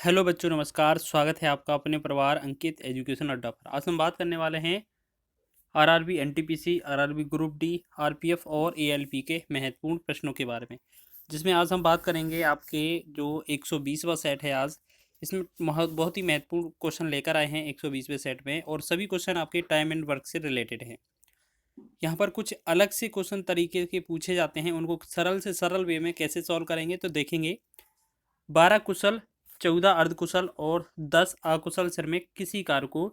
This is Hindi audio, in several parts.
हेलो बच्चों, नमस्कार। स्वागत है आपका अपने परिवार अंकित एजुकेशन अड्डा पर। आज हम बात करने वाले हैं RRB, NTPC, RRB group D, RPF और एएलपी के महत्वपूर्ण प्रश्नों के बारे में, जिसमें आज हम बात करेंगे आपके जो 120वां सेट है। आज इसमें बहुत ही महत्वपूर्ण क्वेश्चन लेकर आए हैं 120वें सेट में, और सभी क्वेश्चन आपके टाइम एंड वर्क से रिलेटेड हैं। यहाँ पर कुछ अलग से क्वेश्चन तरीके के पूछे जाते हैं, उनको सरल से सरल वे में कैसे सॉल्व करेंगे तो देखेंगे। 12 कुशल, 14 अर्धकुशल और 10 अकुशल श्रमिक किसी कार्य को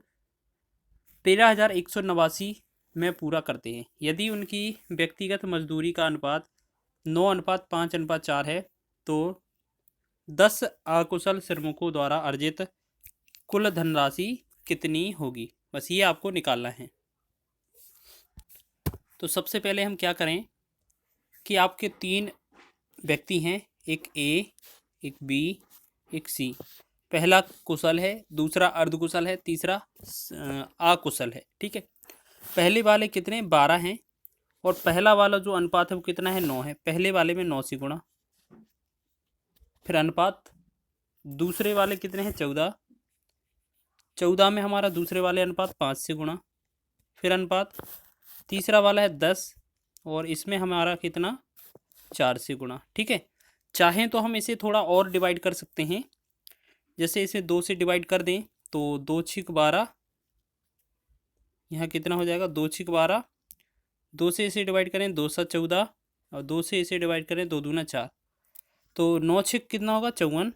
13,189 में पूरा करते हैं। यदि उनकी व्यक्तिगत मजदूरी का अनुपात 9:5:4 है तो 10 अकुशल श्रमिकों द्वारा अर्जित कुल धनराशि कितनी होगी। बस ये आपको निकालना है। तो सबसे पहले हम क्या करें कि आपके 3 व्यक्ति हैं, एक ए, एक बी, एक सी। पहला कुशल है, दूसरा अर्धकुशल है, तीसरा अकुशल है। ठीक है, पहले वाले कितने 12 हैं, और पहला वाला जो अनुपात है वो कितना है 9 है। पहले वाले में 9 से गुणा, फिर अनुपात दूसरे वाले कितने हैं 14, 14 में हमारा दूसरे वाले अनुपात 5 से गुणा, फिर अनुपात तीसरा वाला है 10, और इसमें हमारा कितना 4 से गुणा। ठीक है, चाहें तो हम इसे थोड़ा और डिवाइड कर सकते हैं। जैसे इसे 2 से डिवाइड कर दें तो 2 छिक 12, यहाँ कितना हो जाएगा 2 छिक 12, 2 से इसे डिवाइड करें 2 7 14, और 2 से इसे डिवाइड करें 2 दूना 4, तो 9 छिक कितना होगा 54,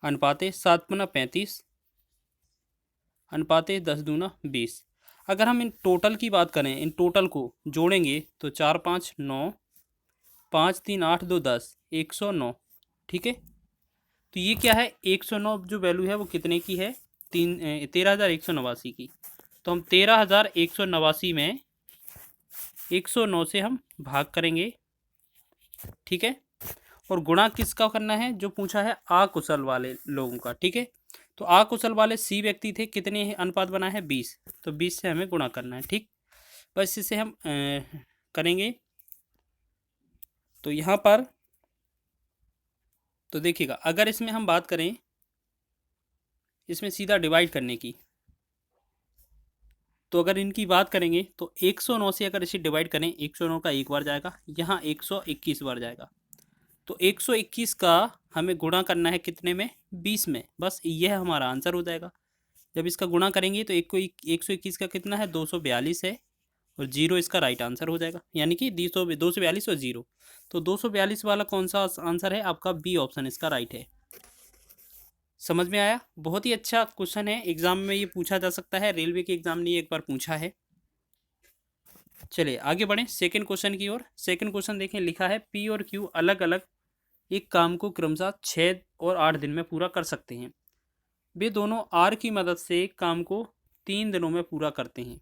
अनुपाते 7 गुना 35, अनुपाते 10 दूना 20। अगर हम इन टोटल की बात करें, इन टोटल को जोड़ेंगे तो 4 5 9, 5 3 8 2 10, 109। ठीक है, तो ये क्या है 109 जो वैल्यू है वो कितने की है 13,189 की। तो हम 13,189 में 109 से हम भाग करेंगे। ठीक है, और गुणा किसका करना है जो पूछा है अकुशल वाले लोगों का। ठीक है, तो अकुशल वाले सी व्यक्ति थे, कितने अनुपात बना है 20, तो 20 से हमें गुणा करना है। ठीक, बस इसे हम करेंगे। तो यहाँ पर तो देखिएगा, अगर इसमें हम बात करें इसमें सीधा डिवाइड करने की, तो अगर इनकी बात करेंगे तो 109 से अगर इसे डिवाइड करें, 109 का एक बार जाएगा, यहाँ 121 बार जाएगा, तो 121 का हमें गुणा करना है कितने में 20 में। बस यह हमारा आंसर हो जाएगा। जब इसका गुणा करेंगे तो 121 का कितना है 242 है, और जीरो इसका राइट आंसर हो जाएगा, यानी कि 242 और जीरो। तो 242 वाला कौन सा आंसर है आपका, बी ऑप्शन इसका राइट है। समझ में आया? बहुत ही अच्छा क्वेश्चन है, एग्जाम में ये पूछा जा सकता है, रेलवे के एग्जाम ने एक बार पूछा है। चलिए आगे बढ़ें सेकंड क्वेश्चन की ओर। सेकंड क्वेश्चन देखें, लिखा है पी और क्यू अलग अलग एक काम को क्रमशः 6 और 8 दिन में पूरा कर सकते हैं। वे दोनों आर की मदद से काम को 3 दिनों में पूरा करते हैं।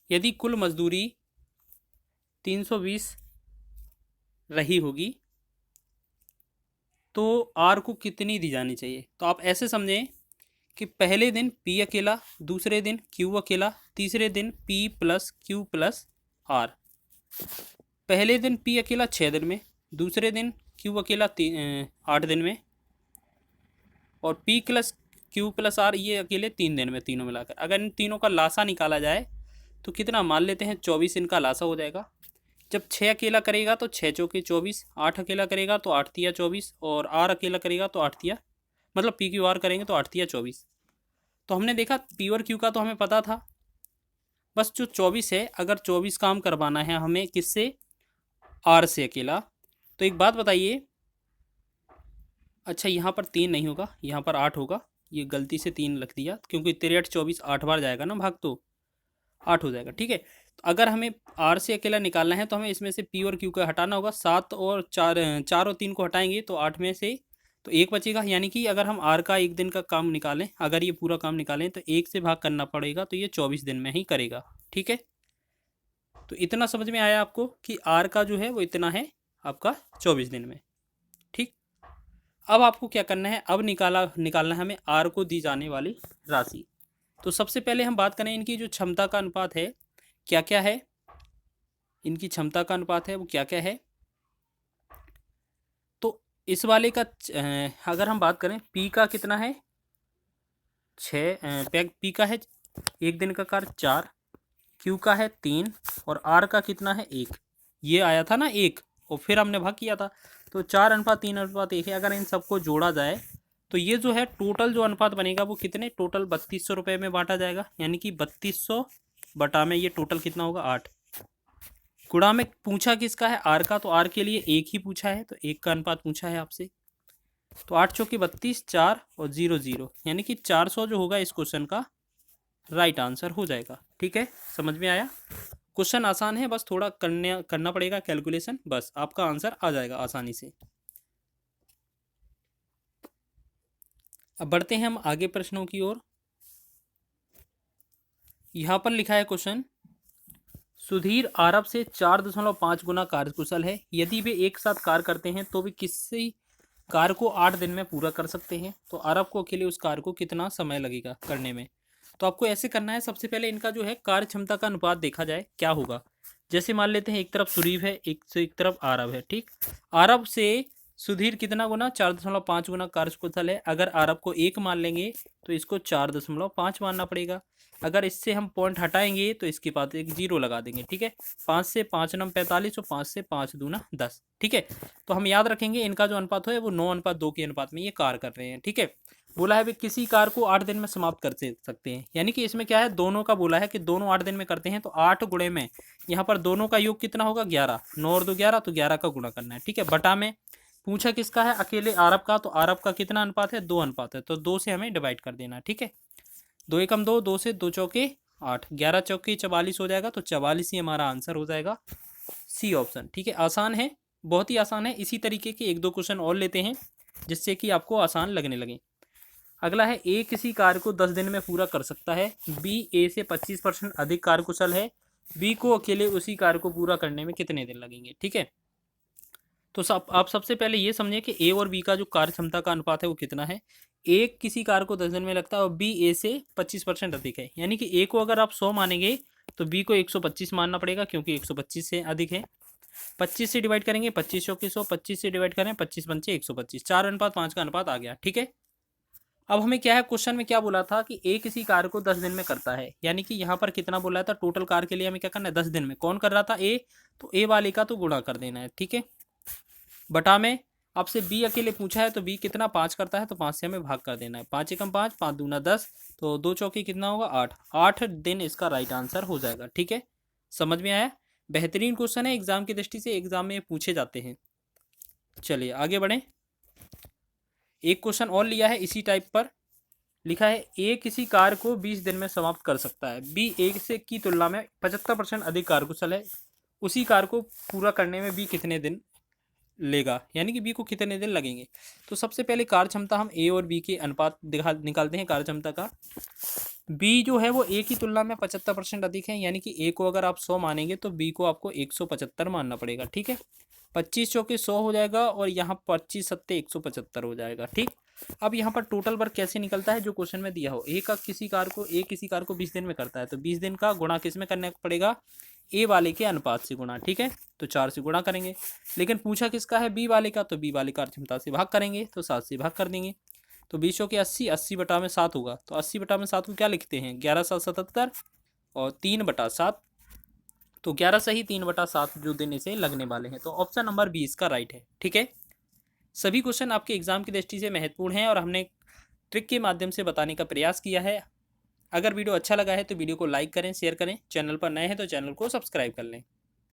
यदि कुल मजदूरी 320 रही होगी तो आर को कितनी दी जानी चाहिए। तो आप ऐसे समझें कि पहले दिन पी अकेला, दूसरे दिन क्यू अकेला, तीसरे दिन P plus Q plus R. पहले दिन पी अकेला 6 दिन में, दूसरे दिन क्यू अकेला 8 दिन में, और P plus Q plus R ये अकेले 3 दिन में, तीनों मिलाकर। अगर इन तीनों का लासा निकाला जाए तो कितना मान लेते हैं 24 इनका लासा हो जाएगा। जब 6 अकेला करेगा तो 6 चौके 24, 8 अकेला करेगा तो 8 तिया 24, और आर अकेला करेगा तो 8 तिया, मतलब पी क्यू आर करेंगे तो 8 तिया 24। तो हमने देखा पी और क्यू का तो हमें पता था, बस जो 24 है, अगर 24 काम करवाना है हमें किससे, आर से अकेला। तो एक बात बताइए, अच्छा यहाँ पर 3 नहीं होगा, यहाँ पर 8 होगा। ये गलती से 3 लिख दिया, क्योंकि 3 24 8 बार जाएगा ना भाग, तो 8 हो जाएगा। ठीक है, तो अगर हमें आर से अकेला निकालना है तो हमें इसमें से पी और क्यू का हटाना होगा। 7 और 4, 4 और 3 को हटाएंगे तो 8 में से तो 1 बचेगा। यानी कि अगर हम आर का 1 दिन का काम निकालें, अगर ये पूरा काम निकालें तो 1 से भाग करना पड़ेगा, तो ये 24 दिन में ही करेगा। ठीक है, तो इतना समझ में आया आपको कि आर का जो है वो इतना है आपका 24 दिन में। ठीक, अब आपको क्या करना है, अब निकालना है हमें आर को दी जाने वाली राशि। तो सबसे पहले हम बात करें इनकी जो क्षमता का अनुपात है क्या क्या है, इनकी क्षमता का अनुपात है वो क्या क्या है। तो इस वाले का अगर हम बात करें पी का कितना है 6, पी का है एक दिन का कार्य 4, क्यू का है 3 और आर का कितना है 1। ये आया था ना 1 और फिर हमने भाग किया था, तो 4:3:1 है। अगर इन सबको जोड़ा जाए तो ये जो है टोटल जो अनुपात बनेगा वो कितने, टोटल 3200 रुपये में बांटा जाएगा, यानी कि 3200 बटा में ये टोटल कितना होगा 8। गुणा में पूछा किसका है आर का, तो आर के लिए 1 ही पूछा है, तो 1 का अनुपात पूछा है आपसे। तो 8 चौके 32, 4 और 0 0, यानी कि 400 जो होगा इस क्वेश्चन का राइट आंसर हो जाएगा। ठीक है, समझ में आया। क्वेश्चन आसान है, बस थोड़ा करना पड़ेगा कैलकुलेशन, बस आपका आंसर आ जाएगा आसानी से। अब बढ़ते हैं हम आगे प्रश्नों की ओर। यहां पर लिखा है क्वेश्चन, सुधीर आरब से 4.5 गुना कार्यकुशल है। यदि वे एक साथ कार्य करते हैं तो वे किसी कार्य को 8 दिन में पूरा कर सकते हैं, तो आरब को अकेले उस कार्य को कितना समय लगेगा करने में। तो आपको ऐसे करना है, सबसे पहले इनका जो है कार्य क्षमता का अनुपात देखा जाए क्या होगा। जैसे मान लेते हैं एक तरफ सुरीव है, एक तरफ आरब है। ठीक, आरब से सुधीर कितना गुना 4.5 गुना कार्यकुशल है। अगर आरब को 1 मान लेंगे तो इसको 4.5 मानना पड़ेगा। अगर इससे हम पॉइंट हटाएंगे तो इसके पास एक 0 लगा देंगे। ठीक है, 5 से 5 नम 45 और 5 से 5 दूना 10। ठीक है, तो हम याद रखेंगे इनका जो अनुपात है वो 9:2 के अनुपात में ये कार्य कर रहे हैं। ठीक है, बोला है वे किसी कार्य को 8 दिन में समाप्त कर सकते हैं, यानी कि इसमें क्या है दोनों का बोला है कि दोनों 8 दिन में करते हैं, तो 8 गुणे में यहाँ पर दोनों का योग कितना होगा 11, 9 और 2 11, तो 11 का गुणा करना है। ठीक है, बटा में पूछा किसका है अकेले आरब का, तो आरब का कितना अनुपात है 2 अनुपात है, तो 2 से हमें डिवाइड कर देना है। ठीक है, 2 एकम 2, 2 से 2 चौके 8, 11 चौके 44 हो जाएगा, तो 44 ही हमारा आंसर हो जाएगा, सी ऑप्शन। ठीक है, आसान है, बहुत ही आसान है। इसी तरीके के 1-2 क्वेश्चन और लेते हैं जिससे कि आपको आसान लगने लगे। अगला है ए किसी कार्य को 10 दिन में पूरा कर सकता है, बी ए से 25% अधिक कार्यकुशल है, बी को अकेले उसी कार्य को पूरा करने में कितने दिन लगेंगे। ठीक है, तो आप सबसे पहले ये समझें कि ए और बी का जो कार्य क्षमता का अनुपात है वो कितना है। ए किसी कार्य को 10 दिन में लगता है और बी ए से 25% अधिक है, यानी कि ए को अगर आप 100 मानेंगे तो बी को 125 मानना पड़ेगा, क्योंकि 125 से अधिक है। 25 से डिवाइड करेंगे, 25 चौके 100, 25 से डिवाइड करें 25 पंचे 125, 4:5 का अनुपात आ गया। ठीक है, अब हमें क्या है क्वेश्चन में क्या बोला था कि ए किसी कार्य को 10 दिन में करता है, यानी कि यहाँ पर कितना बोला था टोटल कार्य के लिए हमें क्या करना है 10 दिन में। कौन कर रहा था ए, तो ए वाले का तो गुणा कर देना है। ठीक है, बटा में आपसे बी अकेले पूछा है, तो बी कितना 5 करता है, तो 5 से हमें भाग कर देना है। 5 एकम 5, 5 दूना 10, तो 2 चौकी कितना होगा 8, 8 दिन इसका राइट आंसर हो जाएगा। ठीक है, समझ में आया। बेहतरीन क्वेश्चन है, एग्जाम की दृष्टि से एग्जाम में पूछे जाते हैं। चलिए आगे बढ़ें। एक क्वेश्चन और लिया है इसी टाइप पर, लिखा है ए किसी कार्य को 20 दिन में समाप्त कर सकता है, बी ए से की तुलना में 75% अधिक कार्यकुशल है, उसी कार्य को पूरा करने में बी कितने दिन लेगा, यानी कि बी को कितने दिन लगेंगे। तो सबसे पहले कार्य क्षमता हम ए और बी के अनुपात निकालते हैं कार्य क्षमता का। बी जो है वो ए की तुलना में 75% अधिक है, यानी कि ए को अगर आप 100 मानेंगे तो बी को आपको 175 मानना पड़ेगा। ठीक है, 25 चौके 100 हो जाएगा और यहाँ 25 सत्ते 175 हो जाएगा। ठीक, अब यहाँ पर टोटल वर्क कैसे निकलता है जो क्वेश्चन में दिया हो। ए किसी कार्य को 20 दिन में करता है, तो 20 दिन का गुणा किस में करना पड़ेगा, ए वाले के अनुपात से गुणा। ठीक है, तो 4 से गुणा करेंगे। लेकिन पूछा किसका है बी वाले का, तो बी वाले कार्य क्षमता से भाग करेंगे, तो 7 से भाग कर देंगे। तो 20 के 80, 80 बटा में 7 होगा, तो 80 बटा में 7 को क्या लिखते हैं 11 7 77 और 3/7, तो 11 सही 3/7 जो दिन इसे लगने वाले हैं। तो ऑप्शन नंबर 20 का राइट है। ठीक है, सभी क्वेश्चन आपके एग्जाम की दृष्टि से महत्वपूर्ण हैं और हमने ट्रिक के माध्यम से बताने का प्रयास किया है। अगर वीडियो अच्छा लगा है तो वीडियो को लाइक करें, शेयर करें, चैनल पर नए हैं तो चैनल को सब्सक्राइब कर लें।